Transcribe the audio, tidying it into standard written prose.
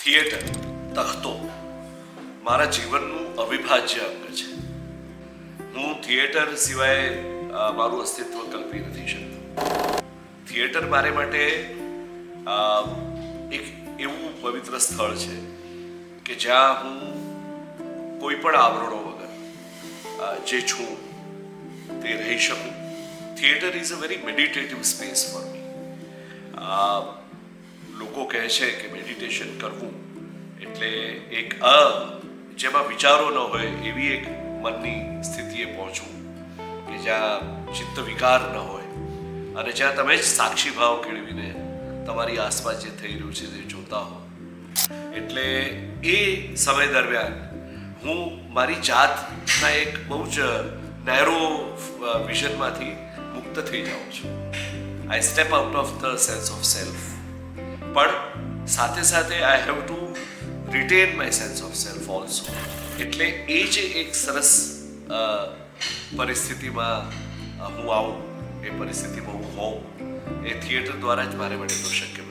Theatre તખતો મારા જીવનનું અવિભાજ્ય અંગ છે. હું થિયેટર સિવાય મારું અસ્તિત્વ કલ્પી નથી શકતો. થિયેટર મારે માટે એક એવું પવિત્ર સ્થળ છે કે જ્યાં હું કોઈ પણ આવરણો વગર જે છું તે રહી શકું. Theatre is a very meditative space for me. લોકો કહે છે કે મેડિટેશન કરવું એટલે એક જેમાં વિચારો ન હોય એવી એક મનની સ્થિતિએ પહોંચવું કે જ્યાં ચિત્ત વિકાર ન હોય અને જ્યાં તમે જ સાક્ષી ભાવ કેળવીને તમારી આસપાસ જે થઈ રહ્યું છે તે જોતા હો. એટલે એ સમય દરમિયાન હું મારી જાતના એક બહુ જ નેરો વિઝનમાંથી મુક્ત થઈ જાઉં છું. I step out of the sense of self. પણ સાથે સાથે I have to retain my sense of self also. એટલે એ જે એક સરસ પરિસ્થિતિમાં હું આવું, એ પરિસ્થિતિમાં હું હોઉં, એ થિયેટર દ્વારા જ મારે માટે તો શક્ય